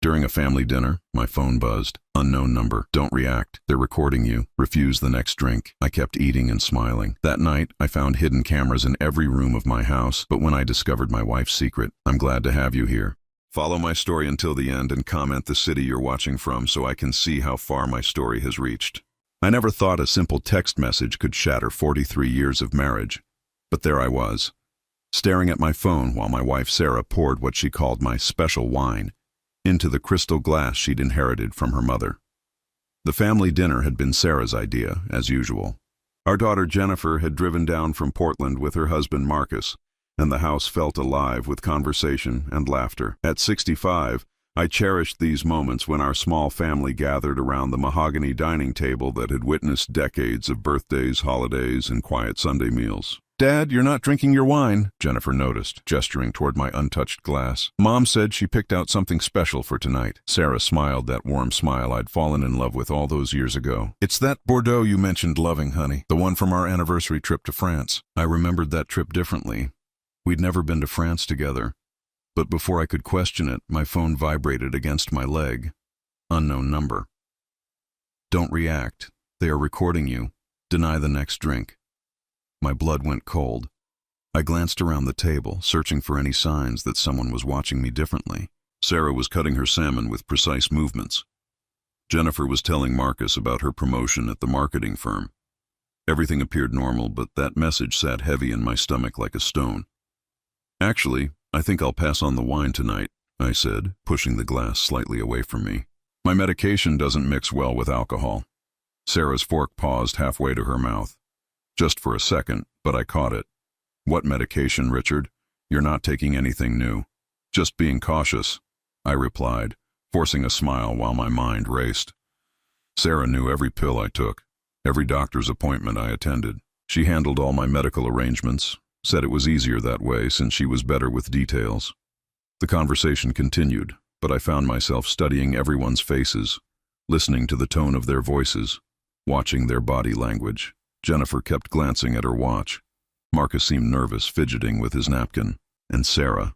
During a family dinner, my phone buzzed. Unknown number. Don't react. They're recording you. Refuse the next drink. I kept eating and smiling. That night, I found hidden cameras in every room of my house, but when I discovered my wife's secret, I'm glad to have you here. Follow my story until the end and comment the city you're watching from so I can see how far my story has reached. I never thought a simple text message could shatter 43 years of marriage. But there I was, staring at my phone while my wife Sarah poured what she called my special wine into the crystal glass she'd inherited from her mother. The family dinner had been Sarah's idea, as usual. Our daughter Jennifer had driven down from Portland with her husband Marcus, and the house felt alive with conversation and laughter. At 65, I cherished these moments when our small family gathered around the mahogany dining table that had witnessed decades of birthdays, holidays, and quiet Sunday meals. "Dad, you're not drinking your wine," Jennifer noticed, gesturing toward my untouched glass. "Mom said she picked out something special for tonight." Sarah smiled that warm smile I'd fallen in love with all those years ago. "It's that Bordeaux you mentioned loving, honey, the one from our anniversary trip to France." I remembered that trip differently. We'd never been to France together. But before I could question it, my phone vibrated against my leg. Unknown number. "Don't react. They are recording you. Deny the next drink." My blood went cold. I glanced around the table, searching for any signs that someone was watching me differently. Sarah was cutting her salmon with precise movements. Jennifer was telling Marcus about her promotion at the marketing firm. Everything appeared normal, but that message sat heavy in my stomach like a stone. "Actually, I think I'll pass on the wine tonight," I said, pushing the glass slightly away from me. "My medication doesn't mix well with alcohol." Sarah's fork paused halfway to her mouth. Just for a second, but I caught it. "What medication, Richard? You're not taking anything new." "Just being cautious," I replied, forcing a smile while my mind raced. Sarah knew every pill I took, every doctor's appointment I attended. She handled all my medical arrangements, said it was easier that way since she was better with details. The conversation continued, but I found myself studying everyone's faces, listening to the tone of their voices, watching their body language. Jennifer kept glancing at her watch. Marcus seemed nervous, fidgeting with his napkin. And Sarah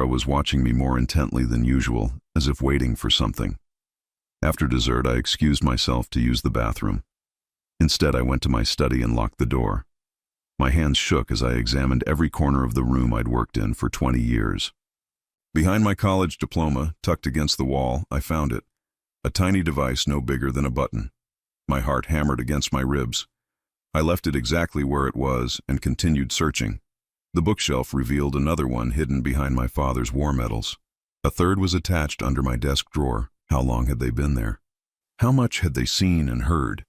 was watching me more intently than usual, as if waiting for something. After dessert, I excused myself to use the bathroom. Instead, I went to my study and locked the door. My hands shook as I examined every corner of the room I'd worked in for 20 years. Behind my college diploma, tucked against the wall, I found it. A tiny device no bigger than a button. My heart hammered against my ribs. I left it exactly where it was and continued searching. The bookshelf revealed another one hidden behind my father's war medals. A third was attached under my desk drawer. How long had they been there? How much had they seen and heard?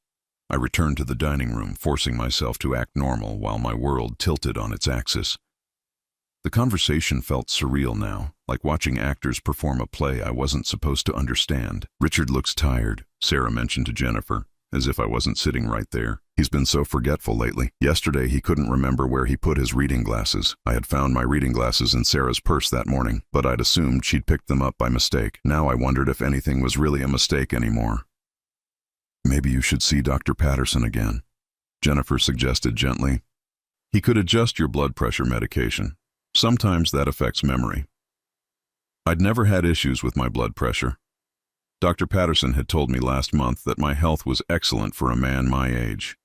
I returned to the dining room, forcing myself to act normal while my world tilted on its axis. The conversation felt surreal now, like watching actors perform a play I wasn't supposed to understand. "Richard looks tired," Sarah mentioned to Jennifer, as if I wasn't sitting right there. "He's been so forgetful lately. Yesterday he couldn't remember where he put his reading glasses." I had found my reading glasses in Sarah's purse that morning, but I'd assumed she'd picked them up by mistake. Now I wondered if anything was really a mistake anymore. "Maybe you should see Dr. Patterson again," Jennifer suggested gently. "He could adjust your blood pressure medication. Sometimes that affects memory." I'd never had issues with my blood pressure. Dr. Patterson had told me last month that my health was excellent for a man my age.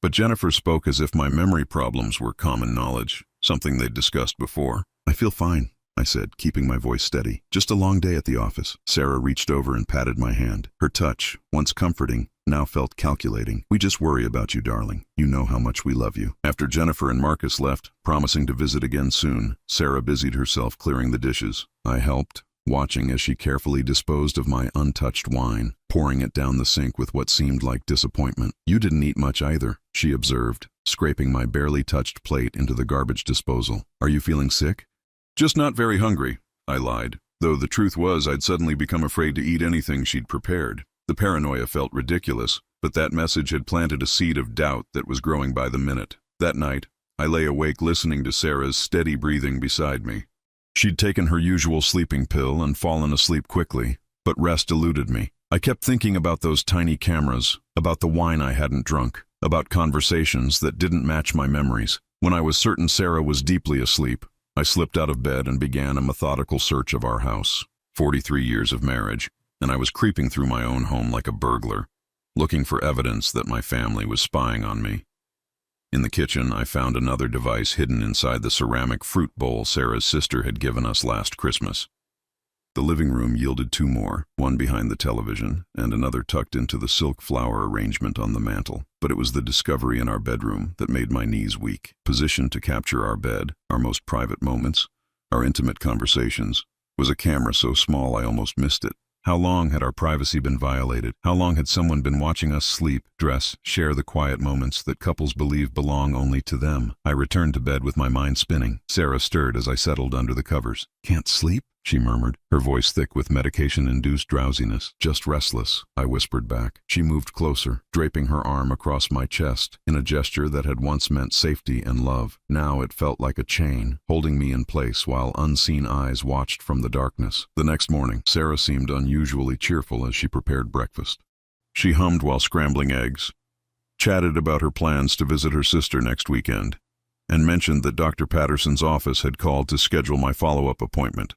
But Jennifer spoke as if my memory problems were common knowledge, something they'd discussed before. "I feel fine," I said, keeping my voice steady. "Just a long day at the office." Sarah reached over and patted my hand. Her touch, once comforting, now felt calculating. "We just worry about you, darling. You know how much we love you." After Jennifer and Marcus left, promising to visit again soon, Sarah busied herself clearing the dishes. I helped, watching as she carefully disposed of my untouched wine, pouring it down the sink with what seemed like disappointment. "You didn't eat much either," she observed, scraping my barely touched plate into the garbage disposal. "Are you feeling sick?" "Just not very hungry," I lied, though the truth was I'd suddenly become afraid to eat anything she'd prepared. The paranoia felt ridiculous, but that message had planted a seed of doubt that was growing by the minute. That night, I lay awake listening to Sarah's steady breathing beside me. She'd taken her usual sleeping pill and fallen asleep quickly, but rest eluded me. I kept thinking about those tiny cameras, about the wine I hadn't drunk, about conversations that didn't match my memories. When I was certain Sarah was deeply asleep, I slipped out of bed and began a methodical search of our house. 43 years of marriage, and I was creeping through my own home like a burglar, looking for evidence that my family was spying on me. In the kitchen, I found another device hidden inside the ceramic fruit bowl Sarah's sister had given us last Christmas. The living room yielded two more, one behind the television and another tucked into the silk flower arrangement on the mantel. But it was the discovery in our bedroom that made my knees weak. Positioned to capture our bed, our most private moments, our intimate conversations, was a camera so small I almost missed it. How long had our privacy been violated? How long had someone been watching us sleep, dress, share the quiet moments that couples believe belong only to them? I returned to bed with my mind spinning. Sarah stirred as I settled under the covers. "Can't sleep?" she murmured, her voice thick with medication-induced drowsiness. "Just restless," I whispered back. She moved closer, draping her arm across my chest in a gesture that had once meant safety and love. Now it felt like a chain, holding me in place while unseen eyes watched from the darkness. The next morning, Sarah seemed unusually cheerful as she prepared breakfast. She hummed while scrambling eggs, chatted about her plans to visit her sister next weekend, and mentioned that Dr. Patterson's office had called to schedule my follow-up appointment.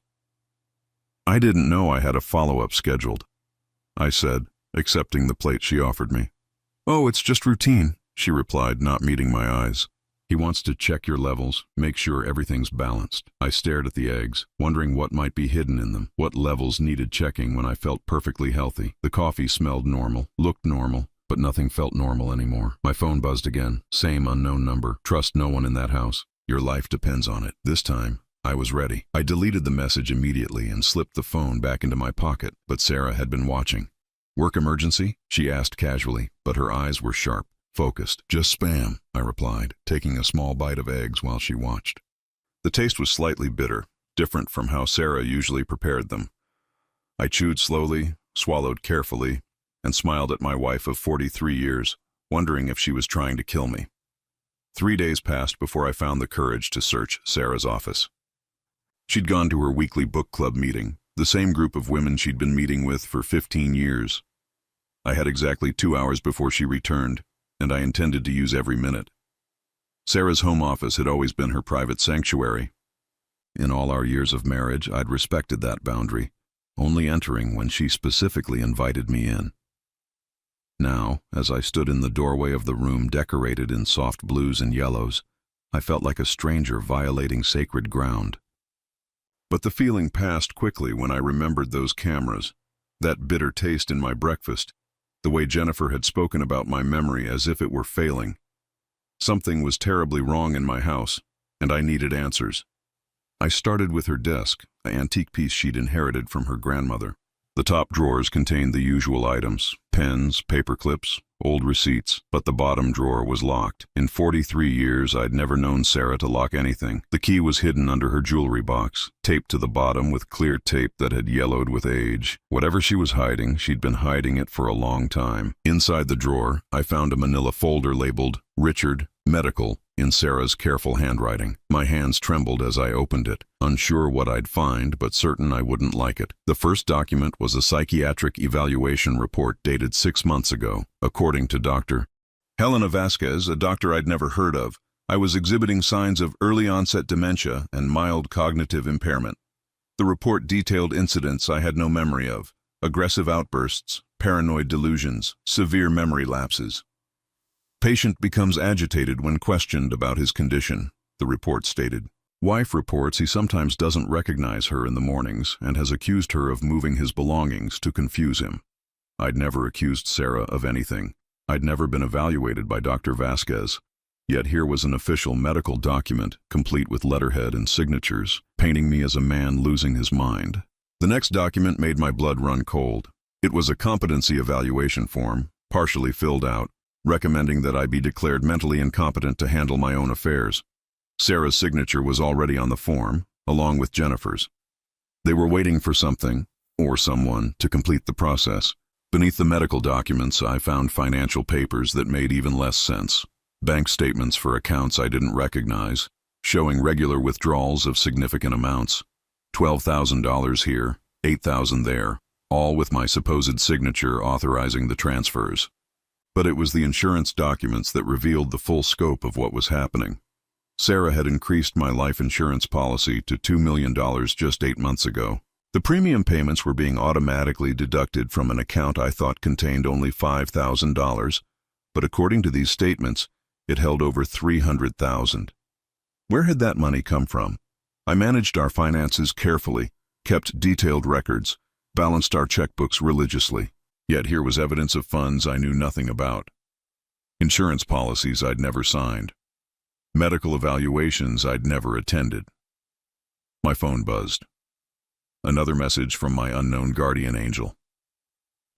"I didn't know I had a follow-up scheduled," I said, accepting the plate she offered me. "Oh, it's just routine," she replied, not meeting my eyes. "He wants to check your levels, make sure everything's balanced." I stared at the eggs, wondering what might be hidden in them, what levels needed checking when I felt perfectly healthy. The coffee smelled normal, looked normal, but nothing felt normal anymore. My phone buzzed again. Same unknown number. "Trust no one in that house. Your life depends on it." This time, I was ready. I deleted the message immediately and slipped the phone back into my pocket, but Sarah had been watching. "Work emergency?" she asked casually, but her eyes were sharp, focused. "Just spam," I replied, taking a small bite of eggs while she watched. The taste was slightly bitter, different from how Sarah usually prepared them. I chewed slowly, swallowed carefully, and smiled at my wife of 43 years, wondering if she was trying to kill me. 3 days passed before I found the courage to search Sarah's office. She'd gone to her weekly book club meeting, the same group of women she'd been meeting with for 15 years. I had exactly 2 hours before she returned, and I intended to use every minute. Sarah's home office had always been her private sanctuary. In all our years of marriage, I'd respected that boundary, only entering when she specifically invited me in. Now, as I stood in the doorway of the room decorated in soft blues and yellows, I felt like a stranger violating sacred ground. But the feeling passed quickly when I remembered those cameras, that bitter taste in my breakfast, the way Jennifer had spoken about my memory as if it were failing. Something was terribly wrong in my house, and I needed answers. I started with her desk, an antique piece she'd inherited from her grandmother. The top drawers contained the usual items: pens, paper clips, old receipts, but the bottom drawer was locked. In 43 years, I'd never known Sarah to lock anything. The key was hidden under her jewelry box, taped to the bottom with clear tape that had yellowed with age. Whatever she was hiding, she'd been hiding it for a long time. Inside the drawer, I found a manila folder labeled "Richard, Medical," in Sarah's careful handwriting. My hands trembled as I opened it, unsure what I'd find, but certain I wouldn't like it. The first document was a psychiatric evaluation report dated 6 months ago. According to Dr. Helena Vasquez, a doctor I'd never heard of, I was exhibiting signs of early-onset dementia and mild cognitive impairment. The report detailed incidents I had no memory of: aggressive outbursts, paranoid delusions, severe memory lapses. "Patient becomes agitated when questioned about his condition," the report stated. Wife reports he sometimes doesn't recognize her in the mornings and has accused her of moving his belongings to confuse him. I'd never accused Sarah of anything. I'd never been evaluated by Dr. Vasquez. Yet here was an official medical document, complete with letterhead and signatures, painting me as a man losing his mind. The next document made my blood run cold. It was a competency evaluation form, partially filled out, recommending that I be declared mentally incompetent to handle my own affairs. Sarah's signature was already on the form, along with Jennifer's. They were waiting for something, or someone, to complete the process. Beneath the medical documents, I found financial papers that made even less sense. Bank statements for accounts I didn't recognize, showing regular withdrawals of significant amounts. $12,000 here, $8,000 there, all with my supposed signature authorizing the transfers. But it was the insurance documents that revealed the full scope of what was happening. Sarah had increased my life insurance policy to $2 million just 8 months ago. The premium payments were being automatically deducted from an account I thought contained only $5,000, but according to these statements, it held over $300,000. Where had that money come from? I managed our finances carefully, kept detailed records, balanced our checkbooks religiously. Yet here was evidence of funds I knew nothing about. Insurance policies I'd never signed. Medical evaluations I'd never attended. My phone buzzed. Another message from my unknown guardian angel.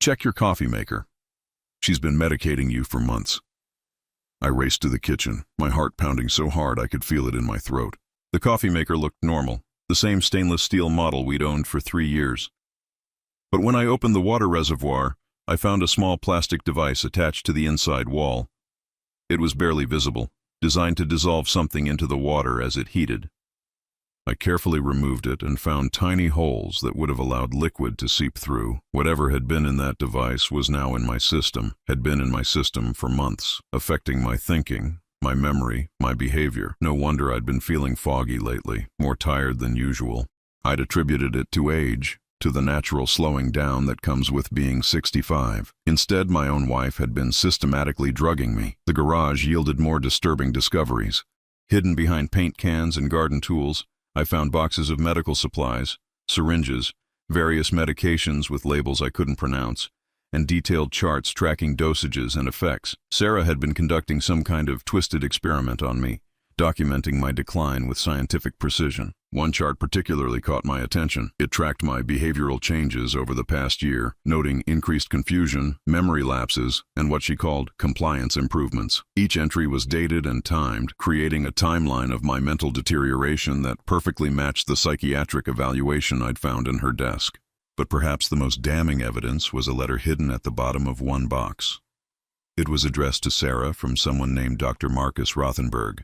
Check your coffee maker. She's been medicating you for months. I raced to the kitchen, my heart pounding so hard I could feel it in my throat. The coffee maker looked normal, the same stainless steel model we'd owned for 3 years. But when I opened the water reservoir, I found a small plastic device attached to the inside wall. It was barely visible, designed to dissolve something into the water as it heated. I carefully removed it and found tiny holes that would have allowed liquid to seep through. Whatever had been in that device was now in my system, had been in my system for months, affecting my thinking, my memory, my behavior. No wonder I'd been feeling foggy lately, more tired than usual. I'd attributed it to age, to the natural slowing down that comes with being 65. Instead, my own wife had been systematically drugging me. The garage yielded more disturbing discoveries. Hidden behind paint cans and garden tools, I found boxes of medical supplies, syringes, various medications with labels I couldn't pronounce, and detailed charts tracking dosages and effects. Sarah had been conducting some kind of twisted experiment on me, documenting my decline with scientific precision. One chart particularly caught my attention. It tracked my behavioral changes over the past year, noting increased confusion, memory lapses, and what she called compliance improvements. Each entry was dated and timed, creating a timeline of my mental deterioration that perfectly matched the psychiatric evaluation I'd found in her desk. But perhaps the most damning evidence was a letter hidden at the bottom of one box. It was addressed to Sarah from someone named Dr. Marcus Rothenberg,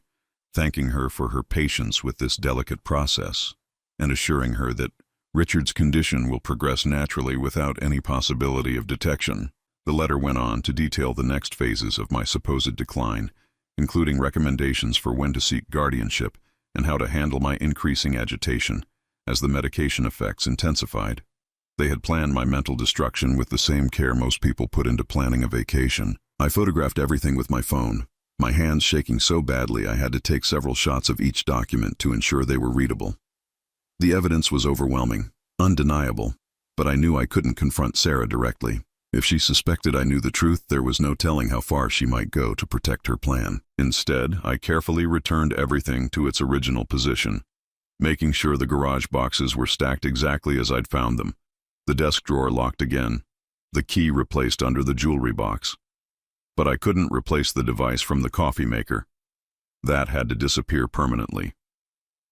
thanking her for her patience with this delicate process, and assuring her that Richard's condition will progress naturally without any possibility of detection. The letter went on to detail the next phases of my supposed decline, including recommendations for when to seek guardianship and how to handle my increasing agitation as the medication effects intensified. They had planned my mental destruction with the same care most people put into planning a vacation. I photographed everything with my phone, my hands shaking so badly I had to take several shots of each document to ensure they were readable. The evidence was overwhelming, undeniable, but I knew I couldn't confront Sarah directly. If she suspected I knew the truth, there was no telling how far she might go to protect her plan. Instead, I carefully returned everything to its original position, making sure the garage boxes were stacked exactly as I'd found them, the desk drawer locked again, the key replaced under the jewelry box. But I couldn't replace the device from the coffee maker. That had to disappear permanently.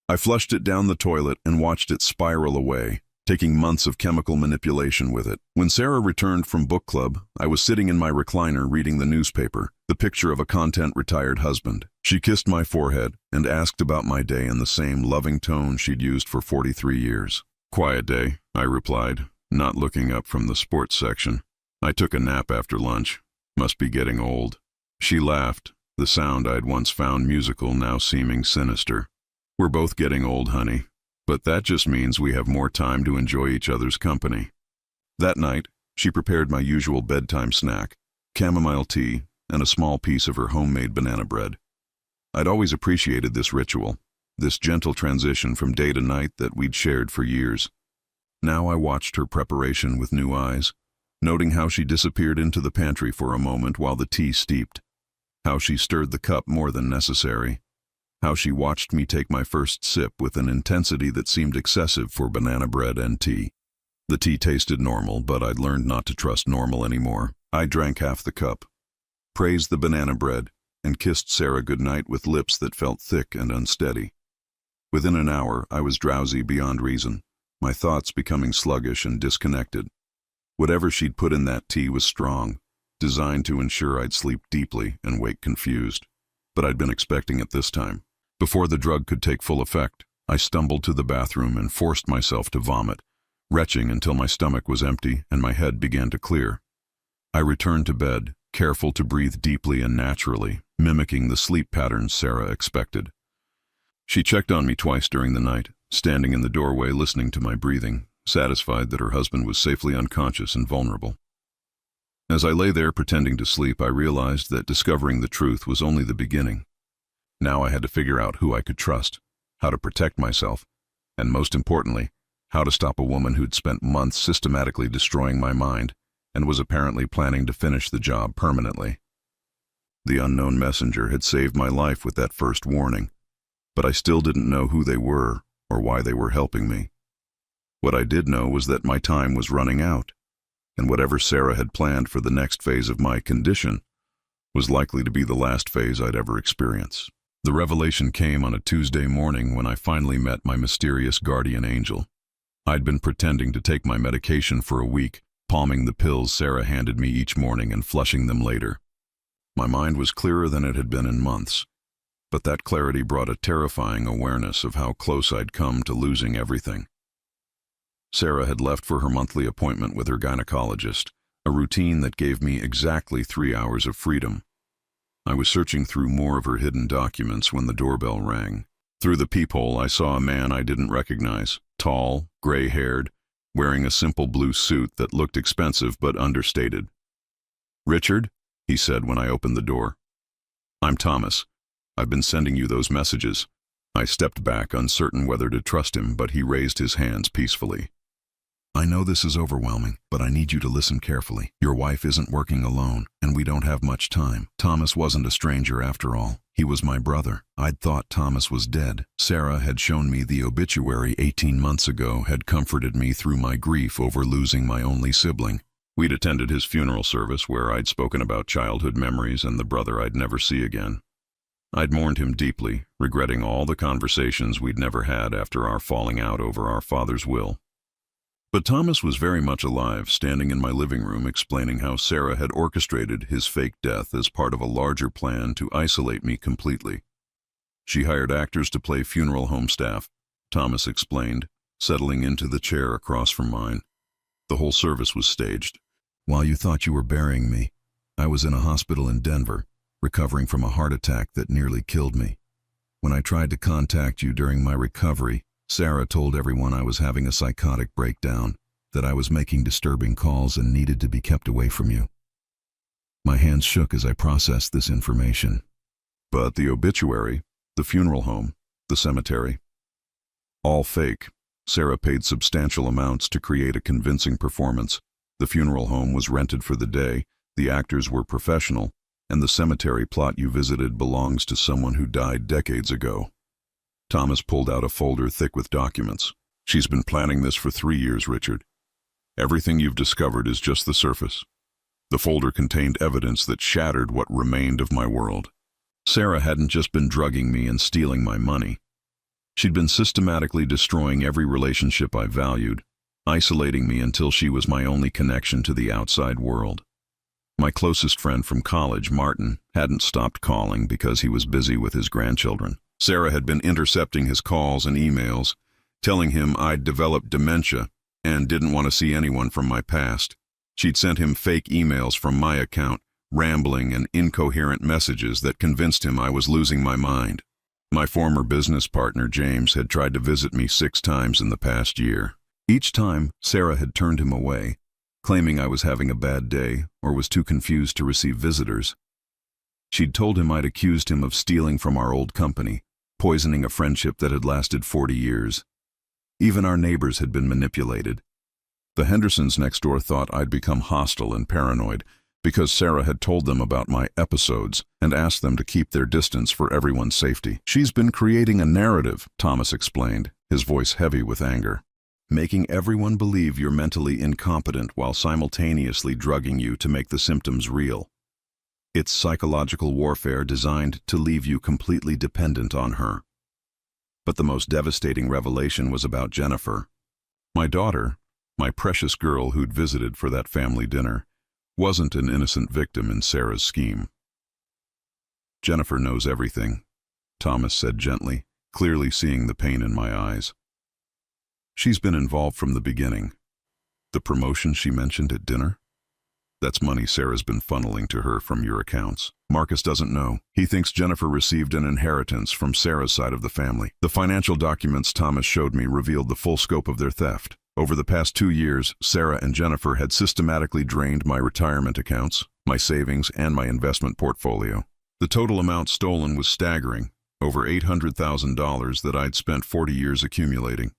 I flushed it down the toilet and watched it spiral away, taking months of chemical manipulation with it. When Sarah returned from book club, I was sitting in my recliner reading the newspaper, the picture of a content-retired husband. She kissed my forehead and asked about my day in the same loving tone she'd used for 43 years. Quiet day, I replied, not looking up from the sports section. I took a nap after lunch. Must be getting old. She laughed, the sound I'd once found musical now seeming sinister. We're both getting old, honey, but that just means we have more time to enjoy each other's company. That night, she prepared my usual bedtime snack, chamomile tea, and a small piece of her homemade banana bread. I'd always appreciated this ritual, this gentle transition from day to night that we'd shared for years. Now I watched her preparation with new eyes, noting how she disappeared into the pantry for a moment while the tea steeped, how she stirred the cup more than necessary, how she watched me take my first sip with an intensity that seemed excessive for banana bread and tea. The tea tasted normal, but I'd learned not to trust normal anymore. I drank half the cup, praised the banana bread, and kissed Sarah goodnight with lips that felt thick and unsteady. Within an hour, I was drowsy beyond reason, my thoughts becoming sluggish and disconnected. Whatever she'd put in that tea was strong, designed to ensure I'd sleep deeply and wake confused. But I'd been expecting it this time. Before the drug could take full effect, I stumbled to the bathroom and forced myself to vomit, retching until my stomach was empty and my head began to clear. I returned to bed, careful to breathe deeply and naturally, mimicking the sleep patterns Sarah expected. She checked on me twice during the night, standing in the doorway listening to my breathing. satisfied that her husband was safely unconscious and vulnerable. As I lay there pretending to sleep, I realized that discovering the truth was only the beginning. Now I had to figure out who I could trust, how to protect myself, and most importantly, how to stop a woman who'd spent months systematically destroying my mind and was apparently planning to finish the job permanently. The unknown messenger had saved my life with that first warning, but I still didn't know who they were or why they were helping me. What I did know was that my time was running out, and whatever Sarah had planned for the next phase of my condition was likely to be the last phase I'd ever experience. The revelation came on a Tuesday morning when I finally met my mysterious guardian angel. I'd been pretending to take my medication for a week, palming the pills Sarah handed me each morning and flushing them later. My mind was clearer than it had been in months, but that clarity brought a terrifying awareness of how close I'd come to losing everything. Sarah had left for her monthly appointment with her gynecologist, a routine that gave me exactly 3 hours of freedom. I was searching through more of her hidden documents when the doorbell rang. Through the peephole, I saw a man I didn't recognize, tall, gray-haired, wearing a simple blue suit that looked expensive but understated. "Richard," he said when I opened the door. "I'm Thomas. I've been sending you those messages." I stepped back, uncertain whether to trust him, but he raised his hands peacefully. "I know this is overwhelming, but I need you to listen carefully. Your wife isn't working alone, and we don't have much time. Thomas wasn't a stranger after all. He was my brother. I'd thought Thomas was dead. Sarah had shown me the obituary 18 months ago, had comforted me through my grief over losing my only sibling. We'd attended his funeral service where I'd spoken about childhood memories and the brother I'd never see again. I'd mourned him deeply, regretting all the conversations we'd never had after our falling out over our father's will. But Thomas was very much alive, standing in my living room explaining how Sarah had orchestrated his fake death as part of a larger plan to isolate me completely. She hired actors to play funeral home staff, Thomas explained, settling into the chair across from mine. The whole service was staged. "While you thought you were burying me, I was in a hospital in Denver, recovering from a heart attack that nearly killed me. When I tried to contact you during my recovery, Sarah told everyone I was having a psychotic breakdown, that I was making disturbing calls and needed to be kept away from you." My hands shook as I processed this information. But the obituary, the funeral home, the cemetery, all fake. Sarah paid substantial amounts to create a convincing performance. The funeral home was rented for the day, the actors were professional, and the cemetery plot you visited belongs to someone who died decades ago. Thomas pulled out a folder thick with documents. "She's been planning this for 3 years, Richard. Everything you've discovered is just the surface." The folder contained evidence that shattered what remained of my world. Sarah hadn't just been drugging me and stealing my money. She'd been systematically destroying every relationship I valued, isolating me until she was my only connection to the outside world. My closest friend from college, Martin, hadn't stopped calling because he was busy with his grandchildren. Sarah had been intercepting his calls and emails, telling him I'd developed dementia and didn't want to see anyone from my past. She'd sent him fake emails from my account, rambling and incoherent messages that convinced him I was losing my mind. My former business partner, James, had tried to visit me 6 times in the past year. Each time, Sarah had turned him away, claiming I was having a bad day or was too confused to receive visitors. She'd told him I'd accused him of stealing from our old company, poisoning a friendship that had lasted 40 years. Even our neighbors had been manipulated. The Hendersons next door thought I'd become hostile and paranoid because Sarah had told them about my episodes and asked them to keep their distance for everyone's safety. "She's been creating a narrative," Thomas explained, his voice heavy with anger, "making everyone believe you're mentally incompetent while simultaneously drugging you to make the symptoms real. It's psychological warfare designed to leave you completely dependent on her." But the most devastating revelation was about Jennifer. My daughter, my precious girl who'd visited for that family dinner, wasn't an innocent victim in Sarah's scheme. "Jennifer knows everything," Thomas said gently, clearly seeing the pain in my eyes. "She's been involved from the beginning. The promotion she mentioned at dinner? That's money Sarah's been funneling to her from your accounts. Marcus doesn't know. He thinks Jennifer received an inheritance from Sarah's side of the family. The financial documents Thomas showed me revealed the full scope of their theft. Over the past 2 years, Sarah and Jennifer had systematically drained my retirement accounts, my savings, and my investment portfolio. The total amount stolen was staggering, over $800,000 that I'd spent 40 years accumulating.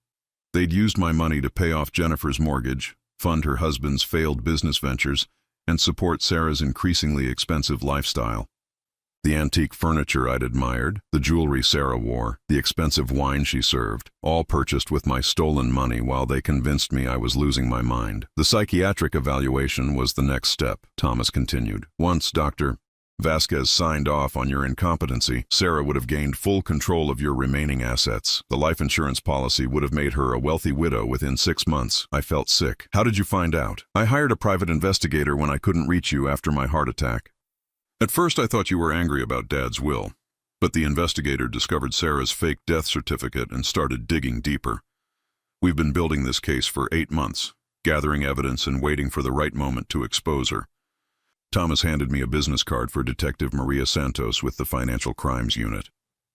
They'd used my money to pay off Jennifer's mortgage, fund her husband's failed business ventures, and support Sarah's increasingly expensive lifestyle. The antique furniture I'd admired, the jewelry Sarah wore, the expensive wine she served, all purchased with my stolen money while they convinced me I was losing my mind. The psychiatric evaluation was the next step, Thomas continued. Once Dr. Vasquez signed off on your incompetency, Sarah would have gained full control of your remaining assets. The life insurance policy would have made her a wealthy widow within 6 months. I felt sick. How did you find out? I hired a private investigator when I couldn't reach you after my heart attack. At first I thought you were angry about Dad's will, but the investigator discovered Sarah's fake death certificate and started digging deeper. We've been building this case for 8 months, gathering evidence and waiting for the right moment to expose her. Thomas handed me a business card for Detective Maria Santos with the Financial Crimes Unit.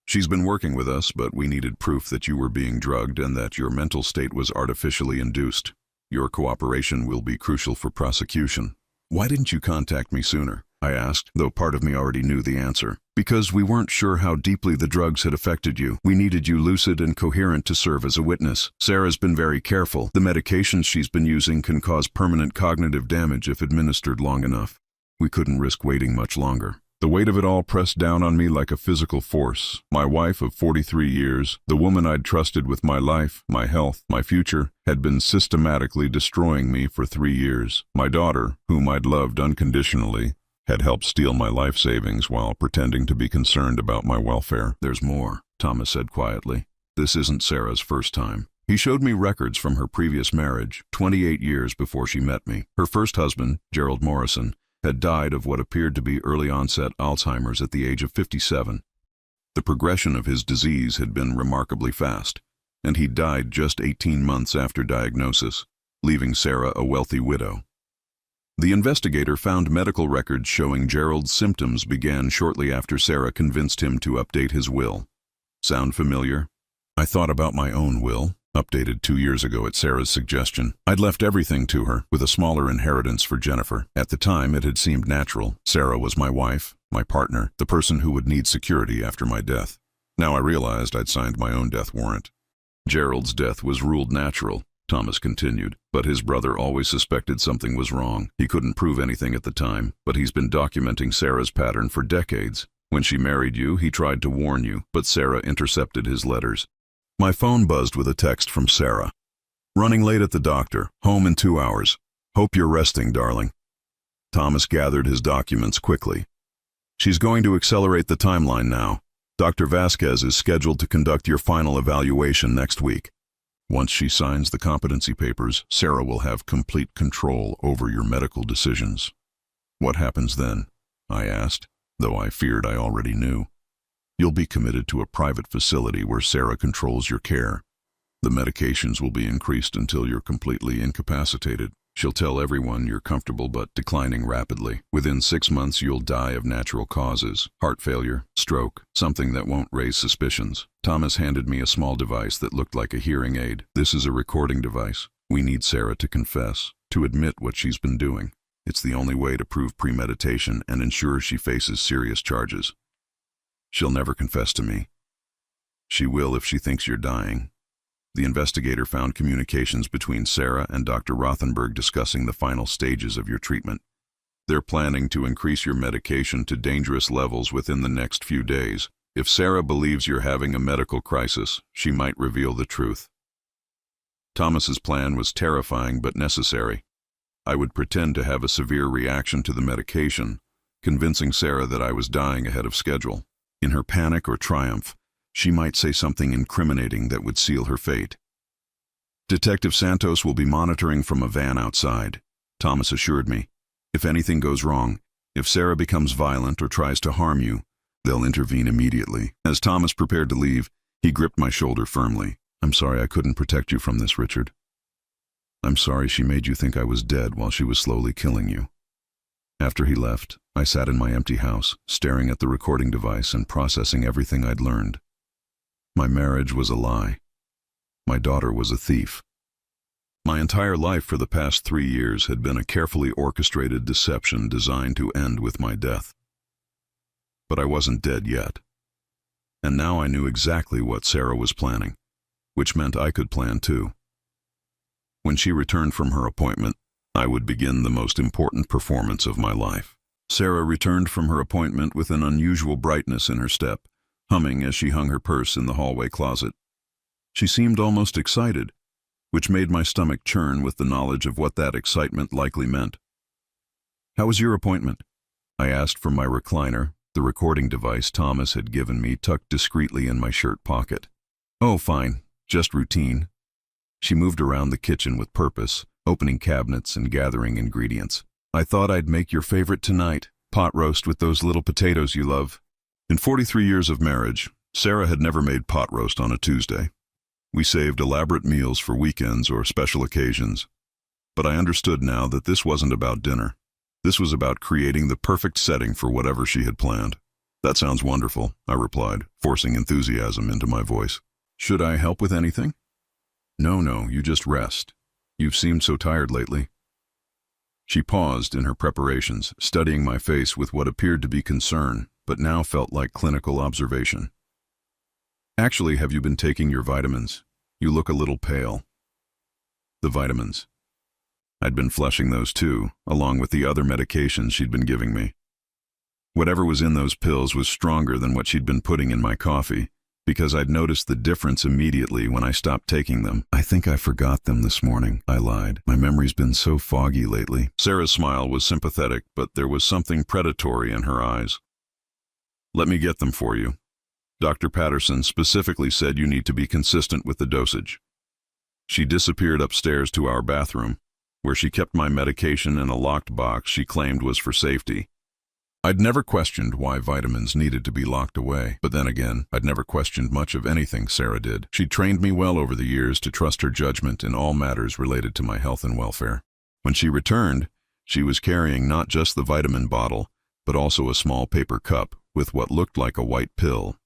She's been working with us, but we needed proof that you were being drugged and that your mental state was artificially induced. Your cooperation will be crucial for prosecution. Why didn't you contact me sooner? I asked, though part of me already knew the answer. Because we weren't sure how deeply the drugs had affected you. We needed you lucid and coherent to serve as a witness. Sarah's been very careful. The medications she's been using can cause permanent cognitive damage if administered long enough. We couldn't risk waiting much longer. The weight of it all pressed down on me like a physical force. My wife of 43 years, the woman I'd trusted with my life, my health, my future, had been systematically destroying me for 3 years. My daughter, whom I'd loved unconditionally, had helped steal my life savings while pretending to be concerned about my welfare. There's more, Thomas said quietly. This isn't Sarah's first time. He showed me records from her previous marriage, 28 years before she met me. Her first husband, Gerald Morrison, had died of what appeared to be early-onset Alzheimer's at the age of 57. The progression of his disease had been remarkably fast, and he died just 18 months after diagnosis, leaving Sarah a wealthy widow. The investigator found medical records showing Gerald's symptoms began shortly after Sarah convinced him to update his will. Sound familiar? I thought about my own will, updated 2 years ago at Sarah's suggestion. I'd left everything to her, with a smaller inheritance for Jennifer. At the time, it had seemed natural. Sarah was my wife, my partner, the person who would need security after my death. Now I realized I'd signed my own death warrant. Gerald's death was ruled natural, Thomas continued, but his brother always suspected something was wrong. He couldn't prove anything at the time, but he's been documenting Sarah's pattern for decades. When she married you, he tried to warn you, but Sarah intercepted his letters. My phone buzzed with a text from Sarah. Running late at the doctor, home in 2 hours. Hope you're resting, darling. Thomas gathered his documents quickly. She's going to accelerate the timeline now. Dr. Vasquez is scheduled to conduct your final evaluation next week. Once she signs the competency papers, Sarah will have complete control over your medical decisions. What happens then? I asked, though I feared I already knew. You'll be committed to a private facility where Sarah controls your care. The medications will be increased until you're completely incapacitated. She'll tell everyone you're comfortable but declining rapidly. Within 6 months, you'll die of natural causes, heart failure, stroke, something that won't raise suspicions. Thomas handed me a small device that looked like a hearing aid. This is a recording device. We need Sarah to confess, to admit what she's been doing. It's the only way to prove premeditation and ensure she faces serious charges. She'll never confess to me. She will if she thinks you're dying. The investigator found communications between Sarah and Dr. Rothenberg discussing the final stages of your treatment. They're planning to increase your medication to dangerous levels within the next few days. If Sarah believes you're having a medical crisis, she might reveal the truth. Thomas's plan was terrifying but necessary. I would pretend to have a severe reaction to the medication, convincing Sarah that I was dying ahead of schedule. In her panic or triumph, she might say something incriminating that would seal her fate. Detective Santos will be monitoring from a van outside, Thomas assured me. If anything goes wrong, if Sarah becomes violent or tries to harm you, they'll intervene immediately. As Thomas prepared to leave, he gripped my shoulder firmly. I'm sorry I couldn't protect you from this, Richard. I'm sorry she made you think I was dead while she was slowly killing you. After he left, I sat in my empty house, staring at the recording device and processing everything I'd learned. My marriage was a lie. My daughter was a thief. My entire life for the past 3 years had been a carefully orchestrated deception designed to end with my death. But I wasn't dead yet. And now I knew exactly what Sarah was planning, which meant I could plan too. When she returned from her appointment, I would begin the most important performance of my life. Sarah returned from her appointment with an unusual brightness in her step, humming as she hung her purse in the hallway closet. She seemed almost excited, which made my stomach churn with the knowledge of what that excitement likely meant. "How was your appointment?" I asked from my recliner, the recording device Thomas had given me tucked discreetly in my shirt pocket. "Oh, fine. Just routine." She moved around the kitchen with purpose, opening cabinets and gathering ingredients. "I thought I'd make your favorite tonight, pot roast with those little potatoes you love." In 43 years of marriage, Sarah had never made pot roast on a Tuesday. We saved elaborate meals for weekends or special occasions. But I understood now that this wasn't about dinner. This was about creating the perfect setting for whatever she had planned. "That sounds wonderful," I replied, forcing enthusiasm into my voice. "Should I help with anything?" No, you just rest. You've seemed so tired lately." She paused in her preparations, studying my face with what appeared to be concern, but now felt like clinical observation. "Actually, have you been taking your vitamins? You look a little pale." The vitamins. I'd been flushing those too, along with the other medications she'd been giving me. Whatever was in those pills was stronger than what she'd been putting in my coffee, because I'd noticed the difference immediately when I stopped taking them. "I think I forgot them this morning," I lied. "My memory's been so foggy lately." Sarah's smile was sympathetic, but there was something predatory in her eyes. "Let me get them for you. Dr. Patterson specifically said you need to be consistent with the dosage." She disappeared upstairs to our bathroom, where she kept my medication in a locked box she claimed was for safety. I'd never questioned why vitamins needed to be locked away, but then again, I'd never questioned much of anything Sarah did. She'd trained me well over the years to trust her judgment in all matters related to my health and welfare. When she returned, she was carrying not just the vitamin bottle, but also a small paper cup with what looked like a white pill.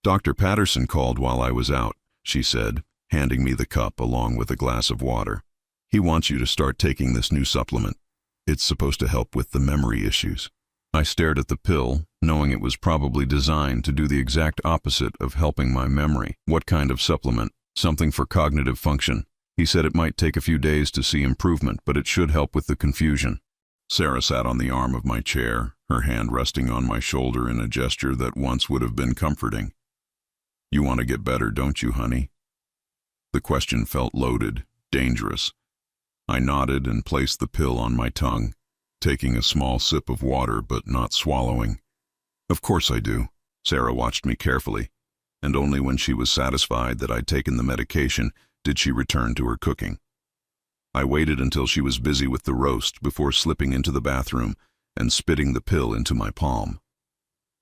"Dr. Patterson called while I was out," she said, handing me the cup along with a glass of water. "He wants you to start taking this new supplement. It's supposed to help with the memory issues." I stared at the pill, knowing it was probably designed to do the exact opposite of helping my memory. What kind of supplement? Something for cognitive function. He said it might take a few days to see improvement, but it should help with the confusion. Sarah sat on the arm of my chair, her hand resting on my shoulder in a gesture that once would have been comforting. "You want to get better, don't you, honey?" The question felt loaded, dangerous. I nodded and placed the pill on my tongue, taking a small sip of water but not swallowing. "Of course I do." Sarah watched me carefully, and only when she was satisfied that I'd taken the medication did she return to her cooking. I waited until she was busy with the roast before slipping into the bathroom and spitting the pill into my palm.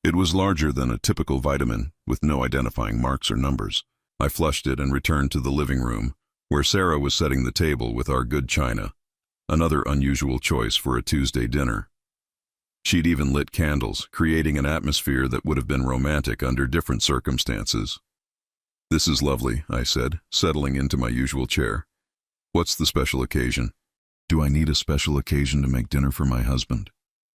It was larger than a typical vitamin, with no identifying marks or numbers. I flushed it and returned to the living room, where Sarah was setting the table with our good china. Another unusual choice for a Tuesday dinner. She'd even lit candles, creating an atmosphere that would have been romantic under different circumstances. "This is lovely," I said, settling into my usual chair. "What's the special occasion?" "Do I need a special occasion to make dinner for my husband?"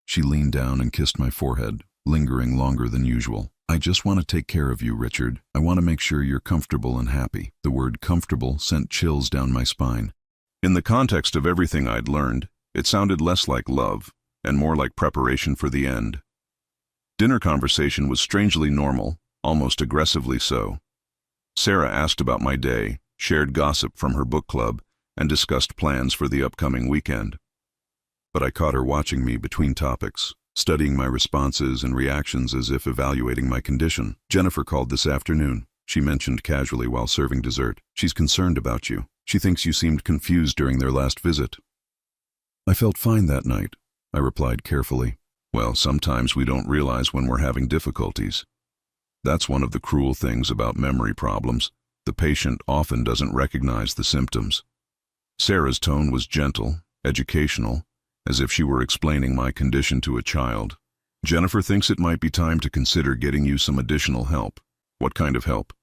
She leaned down and kissed my forehead, lingering longer than usual. "I just want to take care of you, Richard. I want to make sure you're comfortable and happy." The word comfortable sent chills down my spine. In the context of everything I'd learned, it sounded less like love and more like preparation for the end. Dinner conversation was strangely normal, almost aggressively so. Sarah asked about my day, shared gossip from her book club, and discussed plans for the upcoming weekend. But I caught her watching me between topics, studying my responses and reactions as if evaluating my condition. "Jennifer called this afternoon," she mentioned casually while serving dessert. "She's concerned about you. She thinks you seemed confused during their last visit." "I felt fine that night," I replied carefully. "Well, sometimes we don't realize when we're having difficulties. That's one of the cruel things about memory problems. The patient often doesn't recognize the symptoms." Sarah's tone was gentle, educational, as if she were explaining my condition to a child. "Jennifer thinks it might be time to consider getting you some additional help." "What kind of help?"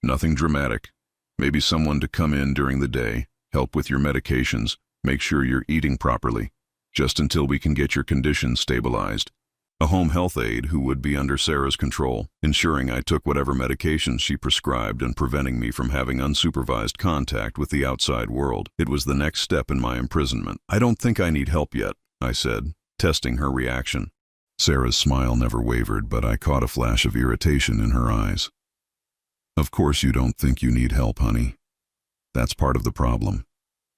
"Nothing dramatic. Maybe someone to come in during the day, help with your medications, make sure you're eating properly, just until we can get your condition stabilized. A home health aide who would be under Sarah's control, ensuring I took whatever medications she prescribed and preventing me from having unsupervised contact with the outside world. It was the next step in my imprisonment. "I don't think I need help yet," I said, testing her reaction. Sarah's smile never wavered, but I caught a flash of irritation in her eyes. "Of course you don't think you need help, honey. That's part of the problem.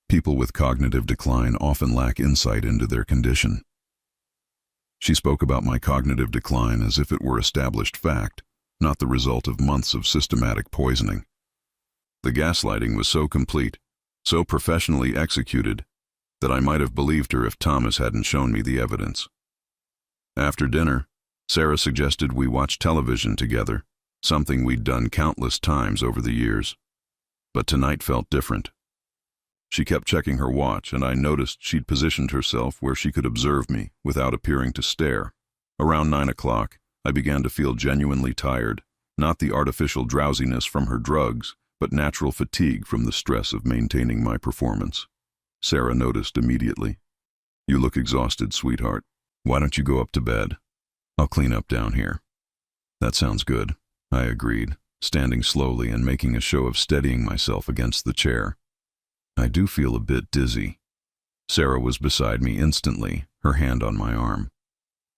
People with cognitive decline often lack insight into their condition." She spoke about my cognitive decline as if it were established fact, not the result of months of systematic poisoning. The gaslighting was so complete, so professionally executed, that I might have believed her if Thomas hadn't shown me the evidence. After dinner, Sarah suggested we watch television together, something we'd done countless times over the years. But tonight felt different. She kept checking her watch, and I noticed she'd positioned herself where she could observe me without appearing to stare. Around 9 o'clock, I began to feel genuinely tired, not the artificial drowsiness from her drugs, but natural fatigue from the stress of maintaining my performance. Sarah noticed immediately. "You look exhausted, sweetheart. Why don't you go up to bed? I'll clean up down here." "That sounds good," I agreed, standing slowly and making a show of steadying myself against the chair. "I do feel a bit dizzy." Sarah was beside me instantly, her hand on my arm.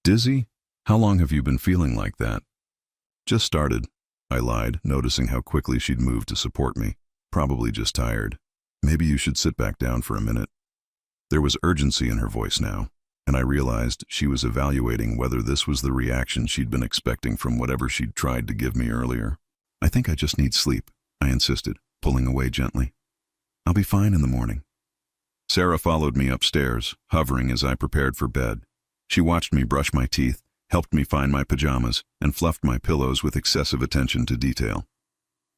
"Dizzy? How long have you been feeling like that?" "Just started," I lied, noticing how quickly she'd moved to support me. "Probably just tired. Maybe you should sit back down for a minute." There was urgency in her voice now, and I realized she was evaluating whether this was the reaction she'd been expecting from whatever she'd tried to give me earlier. "I think I just need sleep," I insisted, pulling away gently. "I'll be fine in the morning." Sarah followed me upstairs, hovering as I prepared for bed. She watched me brush my teeth, helped me find my pajamas, and fluffed my pillows with excessive attention to detail.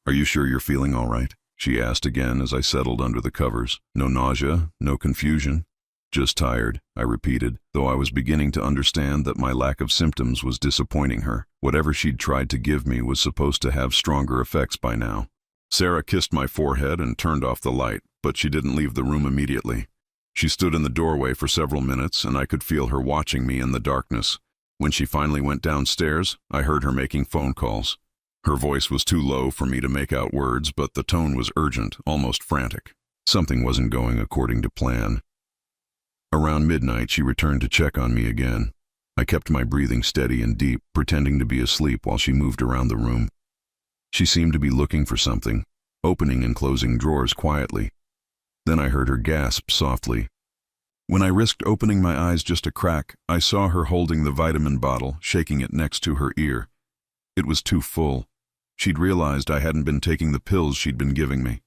"Are you sure you're feeling all right?" she asked again as I settled under the covers. "No nausea, no confusion?" "Just tired," I repeated, though I was beginning to understand that my lack of symptoms was disappointing her. Whatever she'd tried to give me was supposed to have stronger effects by now. Sarah kissed my forehead and turned off the light, but she didn't leave the room immediately. She stood in the doorway for several minutes, and I could feel her watching me in the darkness. When she finally went downstairs, I heard her making phone calls. Her voice was too low for me to make out words, but the tone was urgent, almost frantic. Something wasn't going according to plan. Around midnight, she returned to check on me again. I kept my breathing steady and deep, pretending to be asleep while she moved around the room. She seemed to be looking for something, opening and closing drawers quietly. Then I heard her gasp softly. When I risked opening my eyes just a crack, I saw her holding the vitamin bottle, shaking it next to her ear. It was too full. She'd realized I hadn't been taking the pills she'd been giving me.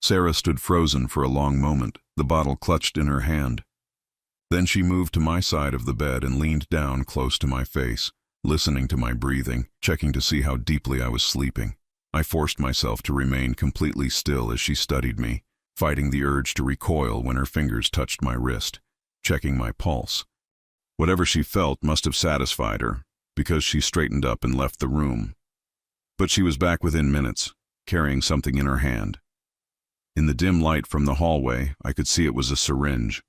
Sarah stood frozen for a long moment, the bottle clutched in her hand. Then she moved to my side of the bed and leaned down close to my face, listening to my breathing, checking to see how deeply I was sleeping. I forced myself to remain completely still as she studied me, fighting the urge to recoil when her fingers touched my wrist, checking my pulse. Whatever she felt must have satisfied her, because she straightened up and left the room. But she was back within minutes, carrying something in her hand. In the dim light from the hallway, I could see it was a syringe.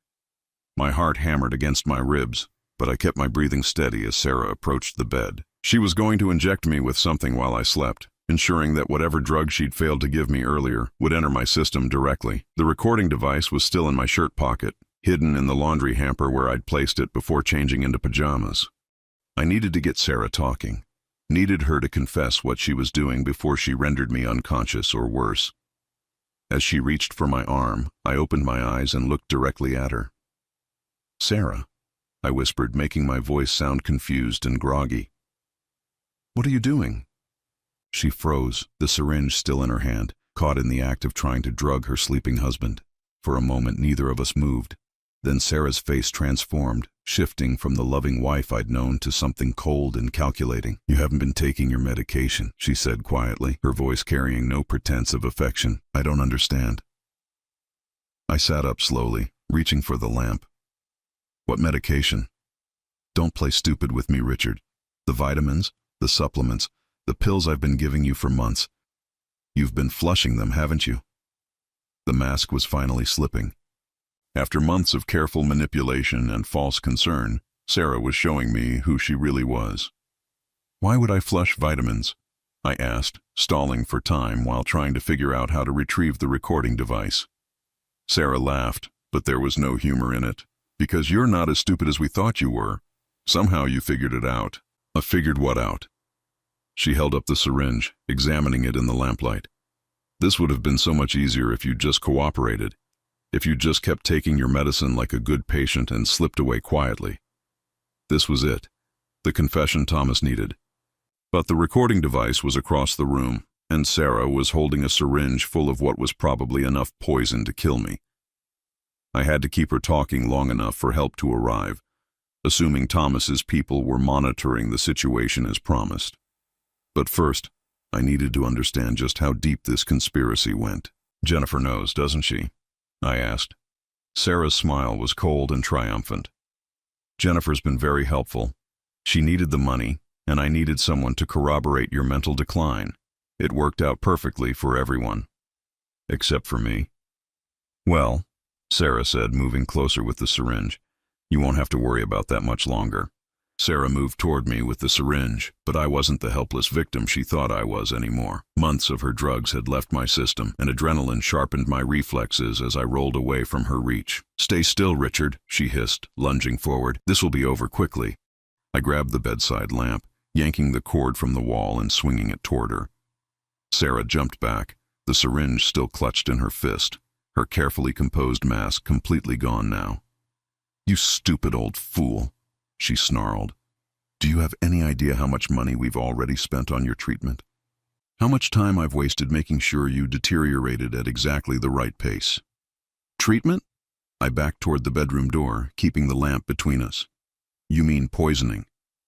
My heart hammered against my ribs, but I kept my breathing steady as Sarah approached the bed. She was going to inject me with something while I slept, ensuring that whatever drug she'd failed to give me earlier would enter my system directly. The recording device was still in my shirt pocket, hidden in the laundry hamper where I'd placed it before changing into pajamas. I needed to get Sarah talking, needed her to confess what she was doing before she rendered me unconscious or worse. As she reached for my arm, I opened my eyes and looked directly at her. "Sarah," I whispered, making my voice sound confused and groggy. "What are you doing?" She froze, the syringe still in her hand, caught in the act of trying to drug her sleeping husband. For a moment, neither of us moved. Then Sarah's face transformed, shifting from the loving wife I'd known to something cold and calculating. "You haven't been taking your medication," she said quietly, her voice carrying no pretense of affection. "I don't understand." I sat up slowly, reaching for the lamp. "What medication?" "Don't play stupid with me, Richard. The vitamins, the supplements, the pills I've been giving you for months. You've been flushing them, haven't you?" The mask was finally slipping. After months of careful manipulation and false concern, Sarah was showing me who she really was. "Why would I flush vitamins?" I asked, stalling for time while trying to figure out how to retrieve the recording device. Sarah laughed, but there was no humor in it. "Because you're not as stupid as we thought you were. Somehow you figured it out." "I figured what out?" She held up the syringe, examining it in the lamplight. "This would have been so much easier if you'd just cooperated. If you just kept taking your medicine like a good patient and slipped away quietly." This was it, the confession Thomas needed. But the recording device was across the room, and Sarah was holding a syringe full of what was probably enough poison to kill me. I had to keep her talking long enough for help to arrive, assuming Thomas's people were monitoring the situation as promised. But first, I needed to understand just how deep this conspiracy went. "Jennifer knows, doesn't she?" I asked. Sarah's smile was cold and triumphant. "Jennifer's been very helpful. She needed the money, and I needed someone to corroborate your mental decline. It worked out perfectly for everyone. Except for me." "Well," Sarah said, moving closer with the syringe, "you won't have to worry about that much longer." Sarah moved toward me with the syringe, but I wasn't the helpless victim she thought I was anymore. Months of her drugs had left my system, and adrenaline sharpened my reflexes as I rolled away from her reach. "Stay still, Richard," she hissed, lunging forward. "This will be over quickly." I grabbed the bedside lamp, yanking the cord from the wall and swinging it toward her. Sarah jumped back, the syringe still clutched in her fist, her carefully composed mask completely gone now. "You stupid old fool," she snarled. "Do you have any idea how much money we've already spent on your treatment? How much time I've wasted making sure you deteriorated at exactly the right pace?" "Treatment?" I backed toward the bedroom door, keeping the lamp between us. "You mean poisoning."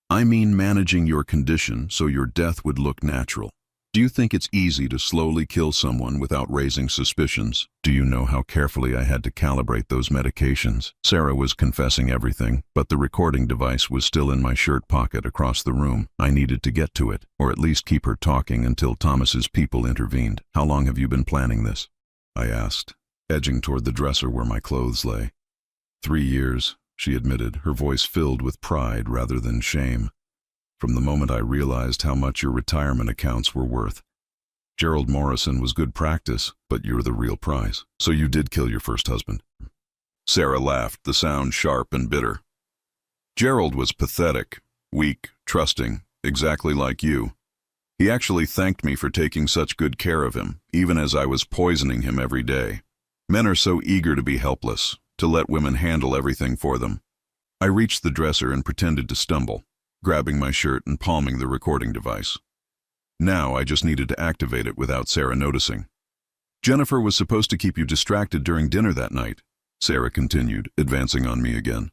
"I mean managing your condition so your death would look natural. Do you think it's easy to slowly kill someone without raising suspicions? Do you know how carefully I had to calibrate those medications?" Sarah was confessing everything, but the recording device was still in my shirt pocket across the room. I needed to get to it, or at least keep her talking until Thomas's people intervened. "How long have you been planning this?" I asked, edging toward the dresser where my clothes lay. 3 years, she admitted, her voice filled with pride rather than shame. "From the moment I realized how much your retirement accounts were worth. Gerald Morrison was good practice, but you're the real prize. So you did kill your first husband." Sarah laughed, the sound sharp and bitter. "Gerald was pathetic, weak, trusting, exactly like you. He actually thanked me for taking such good care of him, even as I was poisoning him every day. Men are so eager to be helpless, to let women handle everything for them." I reached the dresser and pretended to stumble, grabbing my shirt and palming the recording device. Now I just needed to activate it without Sarah noticing. "Jennifer was supposed to keep you distracted during dinner that night," Sarah continued, advancing on me again.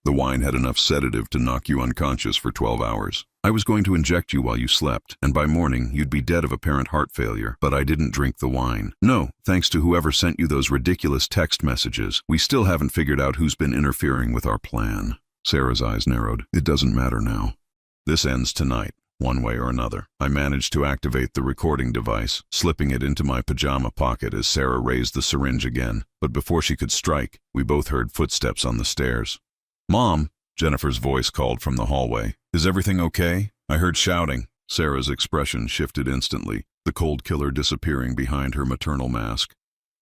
"The wine had enough sedative to knock you unconscious for 12 hours. I was going to inject you while you slept, and by morning you'd be dead of apparent heart failure, but I didn't drink the wine. No, thanks to whoever sent you those ridiculous text messages. We still haven't figured out who's been interfering with our plan." Sarah's eyes narrowed. "It doesn't matter now. This ends tonight, one way or another." I managed to activate the recording device, slipping it into my pajama pocket as Sarah raised the syringe again. But before she could strike, we both heard footsteps on the stairs. "Mom," Jennifer's voice called from the hallway. "Is everything okay?" I heard shouting. Sarah's expression shifted instantly, the cold killer disappearing behind her maternal mask.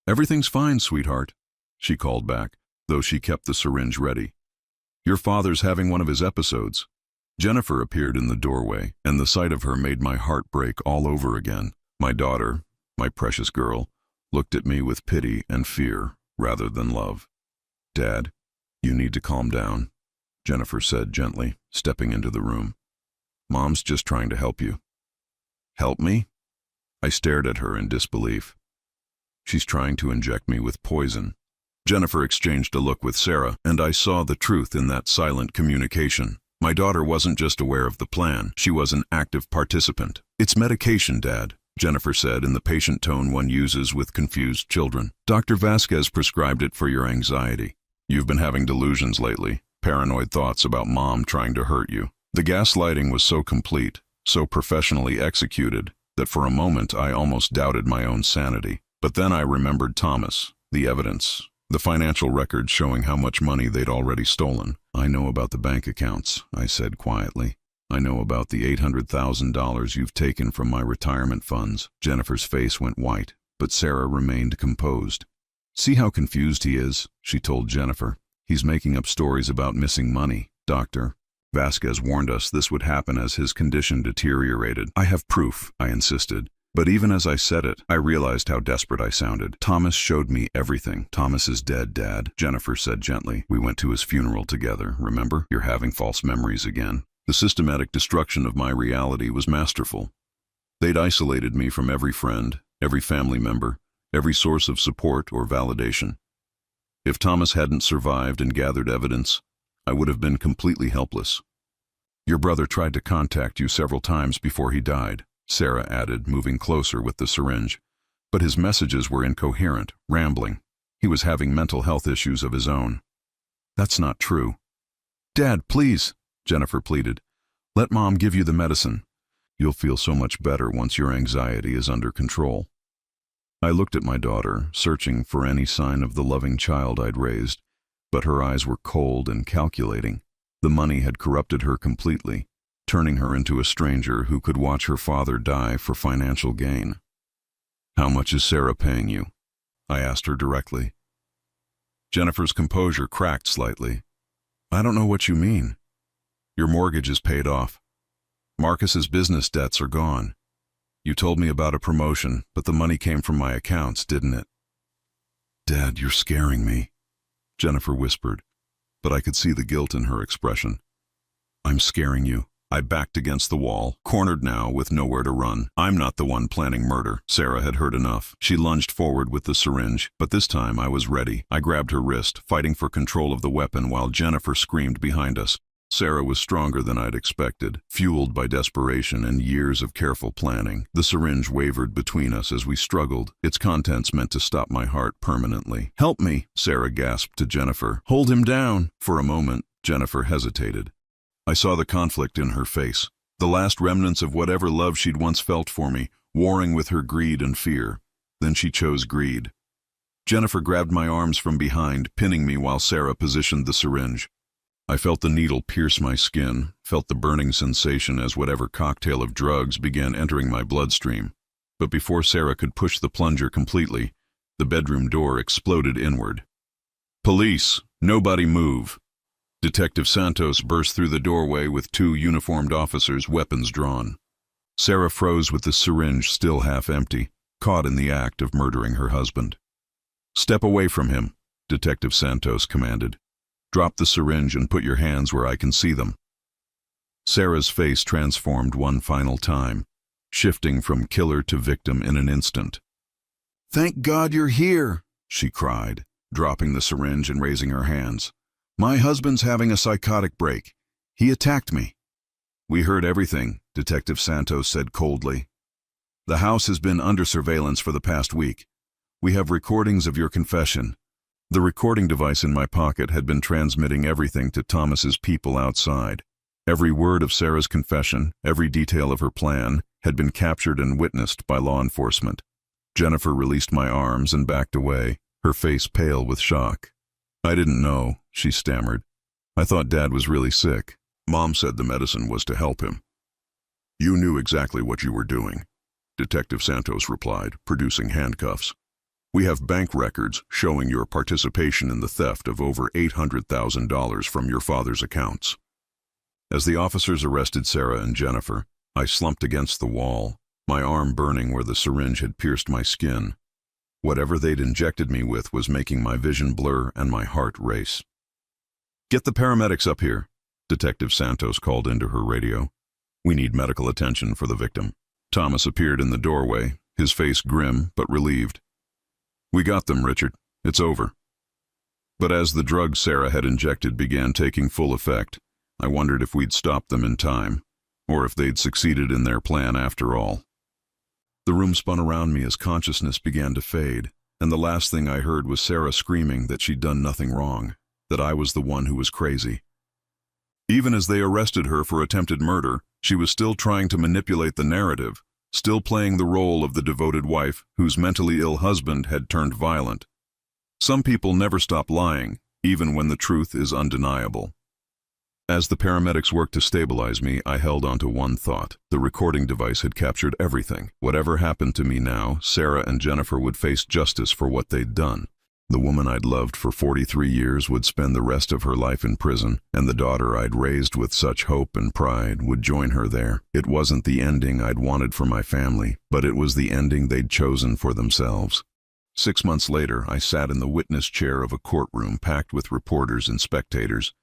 "Everything's fine, sweetheart," she called back, though she kept the syringe ready. "Your father's having one of his episodes." Jennifer appeared in the doorway, and the sight of her made my heart break all over again. My daughter, my precious girl, looked at me with pity and fear rather than love. "Dad, you need to calm down," Jennifer said gently, stepping into the room. "Mom's just trying to help you." "Help me?" I stared at her in disbelief. "She's trying to inject me with poison." Jennifer exchanged a look with Sarah, and I saw the truth in that silent communication. My daughter wasn't just aware of the plan, she was an active participant. "It's medication, Dad," Jennifer said in the patient tone one uses with confused children. "Dr. Vasquez prescribed it for your anxiety. You've been having delusions lately, paranoid thoughts about Mom trying to hurt you." The gaslighting was so complete, so professionally executed, that for a moment I almost doubted my own sanity. But then I remembered Thomas, the evidence, the financial records showing how much money they'd already stolen. I know about the bank accounts, I said quietly. I know about the $800,000 you've taken from my retirement funds. Jennifer's face went white, but Sarah remained composed. See how confused he is, she told Jennifer. He's making up stories about missing money. Doctor Vasquez warned us this would happen as his condition deteriorated. I have proof, I insisted. But even as I said it, I realized how desperate I sounded. Thomas showed me everything. Thomas is dead, Dad, Jennifer said gently. We went to his funeral together, remember? You're having false memories again. The systematic destruction of my reality was masterful. They'd isolated me from every friend, every family member, every source of support or validation. If Thomas hadn't survived and gathered evidence, I would have been completely helpless. Your brother tried to contact you several times before he died, Sarah added, moving closer with the syringe. But his messages were incoherent, rambling. He was having mental health issues of his own. That's not true. Dad, please, Jennifer pleaded. Let Mom give you the medicine. You'll feel so much better once your anxiety is under control. I looked at my daughter, searching for any sign of the loving child I'd raised, but her eyes were cold and calculating. The money had corrupted her completely, turning her into a stranger who could watch her father die for financial gain. How much is Sarah paying you? I asked her directly. Jennifer's composure cracked slightly. I don't know what you mean. Your mortgage is paid off. Marcus's business debts are gone. You told me about a promotion, but the money came from my accounts, didn't it? Dad, you're scaring me, Jennifer whispered, but I could see the guilt in her expression. I'm scaring you. I backed against the wall, cornered now with nowhere to run. I'm not the one planning murder. Sarah had heard enough. She lunged forward with the syringe, but this time I was ready. I grabbed her wrist, fighting for control of the weapon while Jennifer screamed behind us. Sarah was stronger than I'd expected, fueled by desperation and years of careful planning. The syringe wavered between us as we struggled, its contents meant to stop my heart permanently. Help me, Sarah gasped to Jennifer. Hold him down. For a moment, Jennifer hesitated. I saw the conflict in her face, the last remnants of whatever love she'd once felt for me, warring with her greed and fear. Then she chose greed. Jennifer grabbed my arms from behind, pinning me while Sarah positioned the syringe. I felt the needle pierce my skin, felt the burning sensation as whatever cocktail of drugs began entering my bloodstream. But before Sarah could push the plunger completely, the bedroom door exploded inward. Police! Nobody move! Detective Santos burst through the doorway with two uniformed officers, weapons drawn. Sarah froze with the syringe still half empty, caught in the act of murdering her husband. Step away from him, Detective Santos commanded. Drop the syringe and put your hands where I can see them. Sarah's face transformed one final time, shifting from killer to victim in an instant. Thank God you're here, she cried, dropping the syringe and raising her hands. My husband's having a psychotic break. He attacked me. We heard everything, Detective Santos said coldly. The house has been under surveillance for the past week. We have recordings of your confession. The recording device in my pocket had been transmitting everything to Thomas's people outside. Every word of Sarah's confession, every detail of her plan, had been captured and witnessed by law enforcement. Jennifer released my arms and backed away, her face pale with shock. I didn't know, she stammered. I thought Dad was really sick. Mom said the medicine was to help him. You knew exactly what you were doing, Detective Santos replied, producing handcuffs. We have bank records showing your participation in the theft of over $800,000 from your father's accounts. As the officers arrested Sarah and Jennifer, I slumped against the wall, my arm burning where the syringe had pierced my skin. Whatever they'd injected me with was making my vision blur and my heart race. Get the paramedics up here, Detective Santos called into her radio. We need medical attention for the victim. Thomas appeared in the doorway, his face grim but relieved. We got them, Richard. It's over. But as the drug Sarah had injected began taking full effect, I wondered if we'd stopped them in time, or if they'd succeeded in their plan after all. The room spun around me as consciousness began to fade, and the last thing I heard was Sarah screaming that she'd done nothing wrong, that I was the one who was crazy. Even as they arrested her for attempted murder, she was still trying to manipulate the narrative, still playing the role of the devoted wife whose mentally ill husband had turned violent. Some people never stop lying, even when the truth is undeniable. As the paramedics worked to stabilize me, I held on to one thought. The recording device had captured everything. Whatever happened to me now, Sarah and Jennifer would face justice for what they'd done. The woman I'd loved for 43 years would spend the rest of her life in prison, and the daughter I'd raised with such hope and pride would join her there. It wasn't the ending I'd wanted for my family, but it was the ending they'd chosen for themselves. 6 months later, I sat in the witness chair of a courtroom packed with reporters and spectators,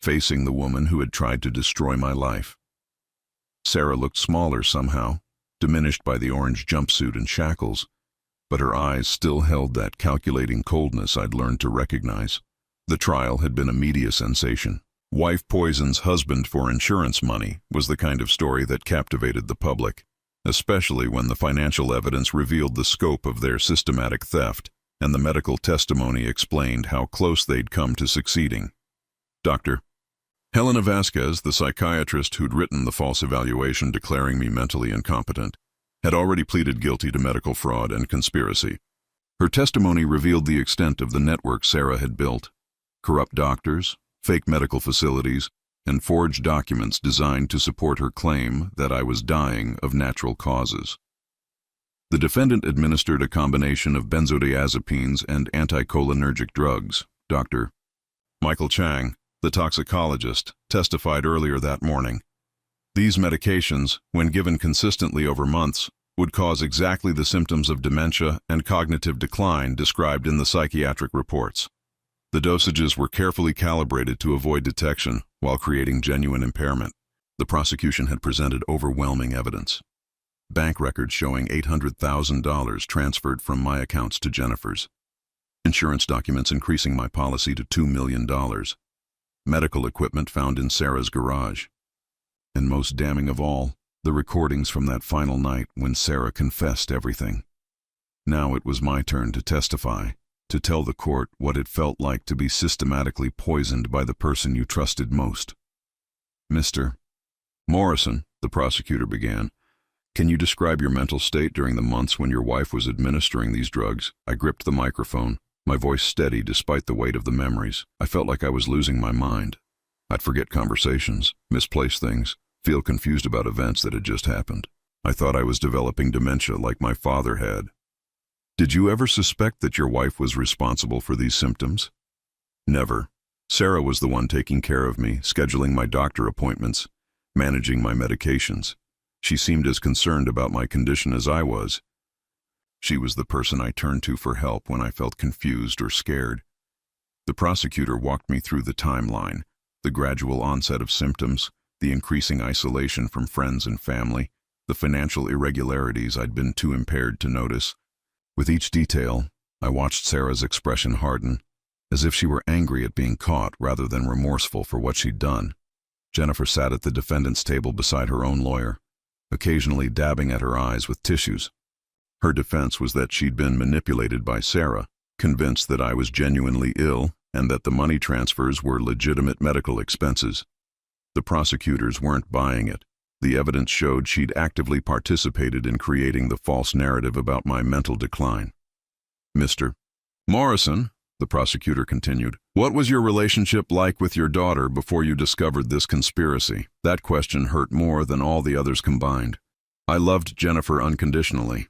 facing the woman who had tried to destroy my life. Sarah looked smaller somehow, diminished by the orange jumpsuit and shackles, but her eyes still held that calculating coldness I'd learned to recognize. The trial had been a media sensation. Wife poisons husband for insurance money was the kind of story that captivated the public, especially when the financial evidence revealed the scope of their systematic theft and the medical testimony explained how close they'd come to succeeding. Dr. Helena Vasquez, the psychiatrist who'd written the false evaluation declaring me mentally incompetent, had already pleaded guilty to medical fraud and conspiracy. Her testimony revealed the extent of the network Sarah had built: corrupt doctors, fake medical facilities, and forged documents designed to support her claim that I was dying of natural causes. The defendant administered a combination of benzodiazepines and anticholinergic drugs. Dr. Michael Chang, the toxicologist, testified earlier that morning. These medications, when given consistently over months, would cause exactly the symptoms of dementia and cognitive decline described in the psychiatric reports. The dosages were carefully calibrated to avoid detection while creating genuine impairment. The prosecution had presented overwhelming evidence. Bank records showing $800,000 transferred from my accounts to Jennifer's. Insurance documents increasing my policy to $2 million. Medical equipment found in Sarah's garage. And most damning of all, the recordings from that final night when Sarah confessed everything. Now it was my turn to testify, to tell the court what it felt like to be systematically poisoned by the person you trusted most. Mr. Morrison, the prosecutor began, can you describe your mental state during the months when your wife was administering these drugs? I gripped the microphone, my voice steady despite the weight of the memories. I felt like I was losing my mind. I'd forget conversations, misplace things, feel confused about events that had just happened. I thought I was developing dementia like my father had. Did you ever suspect that your wife was responsible for these symptoms? Never. Sarah was the one taking care of me, scheduling my doctor appointments, managing my medications. She seemed as concerned about my condition as I was. She was the person I turned to for help when I felt confused or scared. The prosecutor walked me through the timeline, the gradual onset of symptoms, the increasing isolation from friends and family, the financial irregularities I'd been too impaired to notice. With each detail, I watched Sarah's expression harden, as if she were angry at being caught rather than remorseful for what she'd done. Jennifer sat at the defendant's table beside her own lawyer, occasionally dabbing at her eyes with tissues. Her defense was that she'd been manipulated by Sarah, convinced that I was genuinely ill and that the money transfers were legitimate medical expenses. The prosecutors weren't buying it. The evidence showed she'd actively participated in creating the false narrative about my mental decline. Mr. Morrison, the prosecutor continued, what was your relationship like with your daughter before you discovered this conspiracy? That question hurt more than all the others combined. I loved Jennifer unconditionally.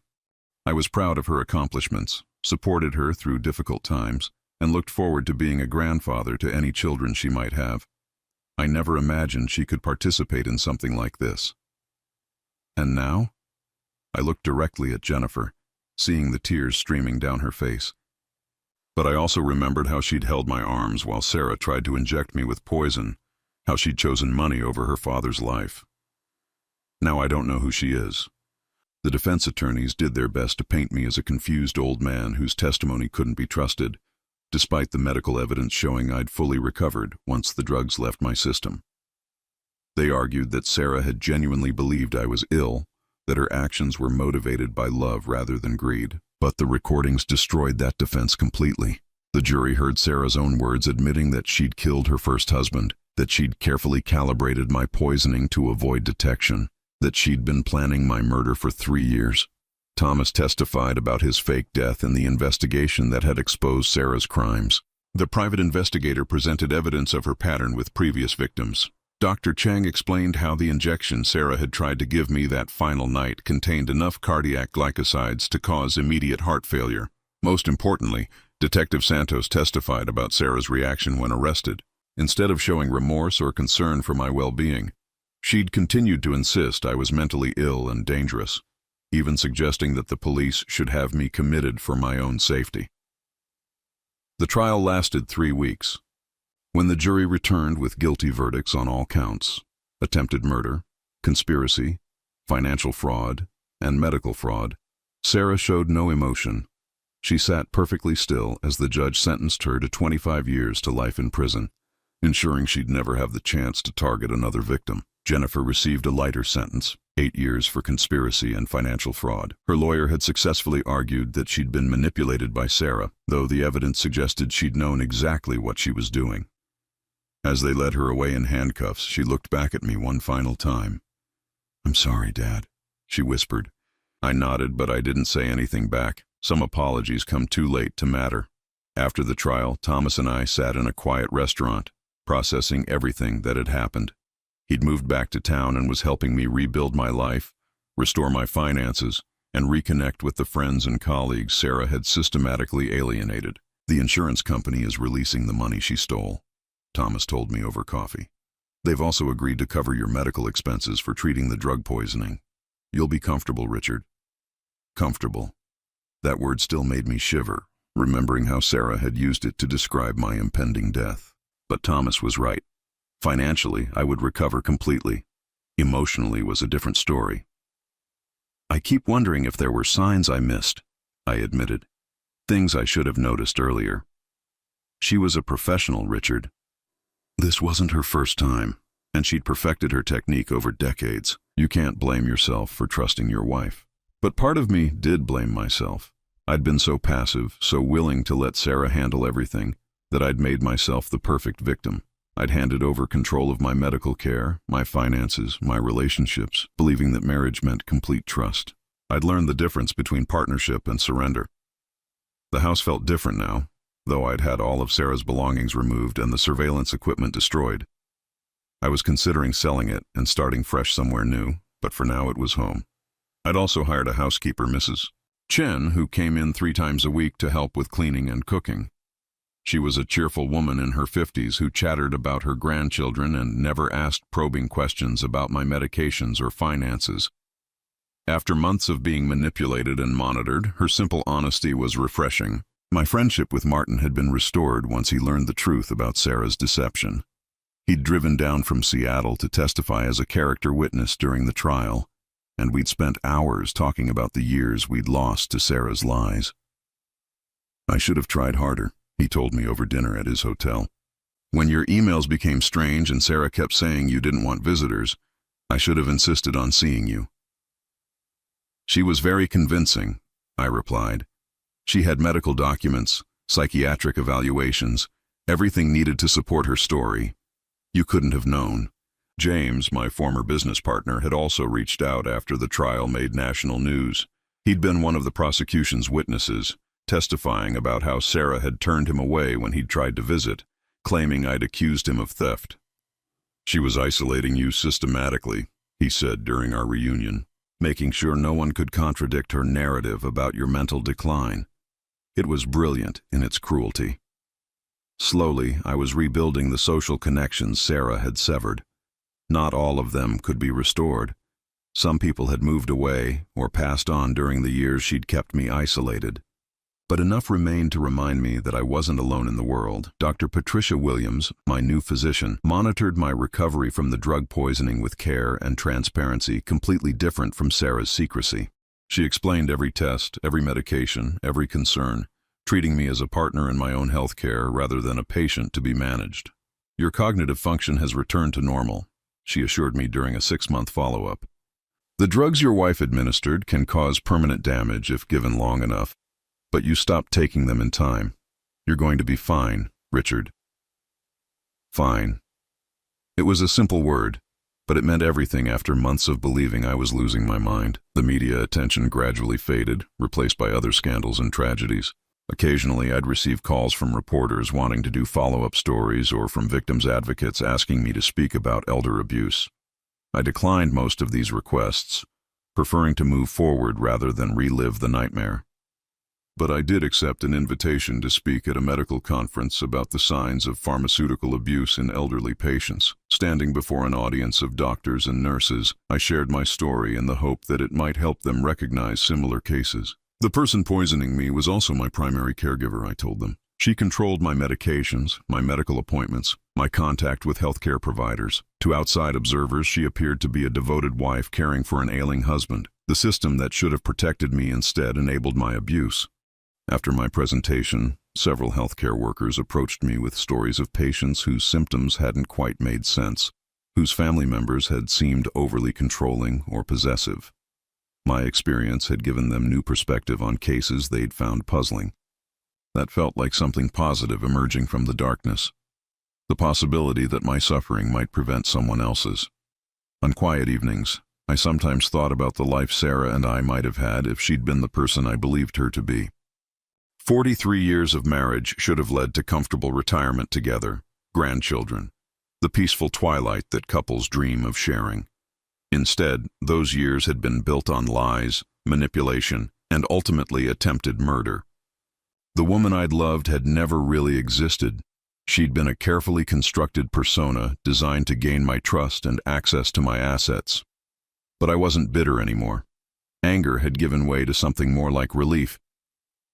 I was proud of her accomplishments, supported her through difficult times, and looked forward to being a grandfather to any children she might have. I never imagined she could participate in something like this. And now? I looked directly at Jennifer, seeing the tears streaming down her face. But I also remembered how she'd held my arms while Sarah tried to inject me with poison, how she'd chosen money over her father's life. Now I don't know who she is. The defense attorneys did their best to paint me as a confused old man whose testimony couldn't be trusted, despite the medical evidence showing I'd fully recovered once the drugs left my system. They argued that Sarah had genuinely believed I was ill, that her actions were motivated by love rather than greed. But the recordings destroyed that defense completely. The jury heard Sarah's own words admitting that she'd killed her first husband, that she'd carefully calibrated my poisoning to avoid detection, that she'd been planning my murder for 3 years. Thomas testified about his fake death in the investigation that had exposed Sarah's crimes. The private investigator presented evidence of her pattern with previous victims. Dr. Chang explained how the injection Sarah had tried to give me that final night contained enough cardiac glycosides to cause immediate heart failure. Most importantly, Detective Santos testified about Sarah's reaction when arrested. Instead of showing remorse or concern for my well-being, she'd continued to insist I was mentally ill and dangerous, even suggesting that the police should have me committed for my own safety. The trial lasted 3 weeks. When the jury returned with guilty verdicts on all counts, attempted murder, conspiracy, financial fraud, and medical fraud, Sarah showed no emotion. She sat perfectly still as the judge sentenced her to 25 years to life in prison, ensuring she'd never have the chance to target another victim. Jennifer received a lighter sentence, 8 years for conspiracy and financial fraud. Her lawyer had successfully argued that she'd been manipulated by Sarah, though the evidence suggested she'd known exactly what she was doing. As they led her away in handcuffs, she looked back at me one final time. "I'm sorry, Dad," she whispered. I nodded, but I didn't say anything back. Some apologies come too late to matter. After the trial, Thomas and I sat in a quiet restaurant, processing everything that had happened. He'd moved back to town and was helping me rebuild my life, restore my finances, and reconnect with the friends and colleagues Sarah had systematically alienated. "The insurance company is releasing the money she stole," Thomas told me over coffee. "They've also agreed to cover your medical expenses for treating the drug poisoning. You'll be comfortable, Richard." Comfortable. That word still made me shiver, remembering how Sarah had used it to describe my impending death. But Thomas was right. Financially, I would recover completely. Emotionally was a different story. "I keep wondering if there were signs I missed," I admitted. "Things I should have noticed earlier." "She was a professional, Richard. This wasn't her first time, and she'd perfected her technique over decades. You can't blame yourself for trusting your wife." But part of me did blame myself. I'd been so passive, so willing to let Sarah handle everything, that I'd made myself the perfect victim. I'd handed over control of my medical care, my finances, my relationships, believing that marriage meant complete trust. I'd learned the difference between partnership and surrender. The house felt different now, though I'd had all of Sarah's belongings removed and the surveillance equipment destroyed. I was considering selling it and starting fresh somewhere new, but for now it was home. I'd also hired a housekeeper, Mrs. Chen, who came in 3 times a week to help with cleaning and cooking. She was a cheerful woman in her 50s who chattered about her grandchildren and never asked probing questions about my medications or finances. After months of being manipulated and monitored, her simple honesty was refreshing. My friendship with Martin had been restored once he learned the truth about Sarah's deception. He'd driven down from Seattle to testify as a character witness during the trial, and we'd spent hours talking about the years we'd lost to Sarah's lies. "I should have tried harder," he told me over dinner at his hotel. "When your emails became strange and Sarah kept saying you didn't want visitors, I should have insisted on seeing you." "She was very convincing," I replied. "She had medical documents, psychiatric evaluations, everything needed to support her story. You couldn't have known." James, my former business partner, had also reached out after the trial made national news. He'd been one of the prosecution's witnesses, testifying about how Sarah had turned him away when he'd tried to visit, claiming I'd accused him of theft. "She was isolating you systematically," he said during our reunion, "making sure no one could contradict her narrative about your mental decline. It was brilliant in its cruelty." Slowly, I was rebuilding the social connections Sarah had severed. Not all of them could be restored. Some people had moved away or passed on during the years she'd kept me isolated. But enough remained to remind me that I wasn't alone in the world. Dr. Patricia Williams, my new physician, monitored my recovery from the drug poisoning with care and transparency completely different from Sarah's secrecy. She explained every test, every medication, every concern, treating me as a partner in my own health care rather than a patient to be managed. "Your cognitive function has returned to normal," she assured me during a 6-month follow-up. "The drugs your wife administered can cause permanent damage if given long enough, but you stopped taking them in time. You're going to be fine, Richard." Fine. It was a simple word, But it meant everything after months of believing I was losing my mind. The media attention gradually faded, replaced by other scandals and tragedies. Occasionally, I'd receive calls from reporters wanting to do follow-up stories or from victims' advocates asking me to speak about elder abuse. I declined most of these requests, preferring to move forward rather than relive the nightmare. But I did accept an invitation to speak at a medical conference about the signs of pharmaceutical abuse in elderly patients. Standing before an audience of doctors and nurses, I shared my story in the hope that it might help them recognize similar cases. The person poisoning me was also my primary caregiver, I told them. She controlled my medications, my medical appointments, my contact with healthcare providers. To outside observers, she appeared to be a devoted wife caring for an ailing husband. The system that should have protected me instead enabled my abuse. After my presentation, several healthcare workers approached me with stories of patients whose symptoms hadn't quite made sense, whose family members had seemed overly controlling or possessive. My experience had given them new perspective on cases they'd found puzzling. That felt like something positive emerging from the darkness. The possibility that my suffering might prevent someone else's. On quiet evenings, I sometimes thought about the life Sarah and I might have had if she'd been the person I believed her to be. 43 years of marriage should have led to comfortable retirement together, grandchildren, the peaceful twilight that couples dream of sharing. Instead, those years had been built on lies, manipulation, and ultimately attempted murder. The woman I'd loved had never really existed. She'd been a carefully constructed persona designed to gain my trust and access to my assets. But I wasn't bitter anymore. Anger had given way to something more like relief.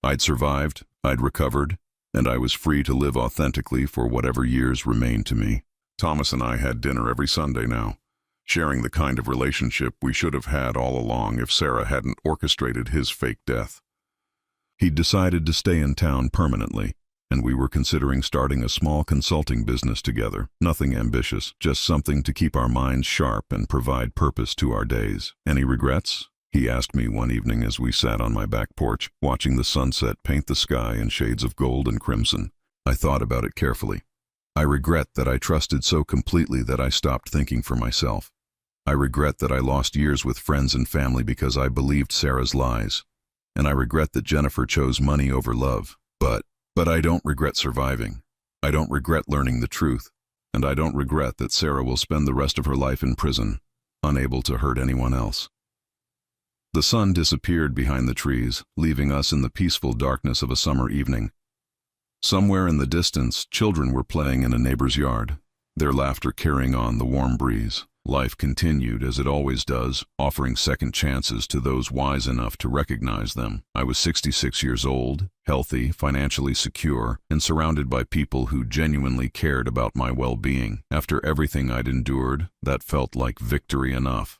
I'd survived, I'd recovered, and I was free to live authentically for whatever years remained to me. Thomas and I had dinner every Sunday now, sharing the kind of relationship we should have had all along if Sarah hadn't orchestrated his fake death. He'd decided to stay in town permanently, and we were considering starting a small consulting business together. Nothing ambitious, just something to keep our minds sharp and provide purpose to our days. Any regrets? He asked me one evening as we sat on my back porch, watching the sunset paint the sky in shades of gold and crimson. I thought about it carefully. I regret that I trusted so completely that I stopped thinking for myself. I regret that I lost years with friends and family because I believed Sarah's lies. And I regret that Jennifer chose money over love. But I don't regret surviving. I don't regret learning the truth. And I don't regret that Sarah will spend the rest of her life in prison, unable to hurt anyone else. The sun disappeared behind the trees, leaving us in the peaceful darkness of a summer evening. Somewhere in the distance, children were playing in a neighbor's yard, their laughter carrying on the warm breeze. Life continued as it always does, offering second chances to those wise enough to recognize them. I was 66 years old, healthy, financially secure, and surrounded by people who genuinely cared about my well-being. After everything I'd endured, that felt like victory enough.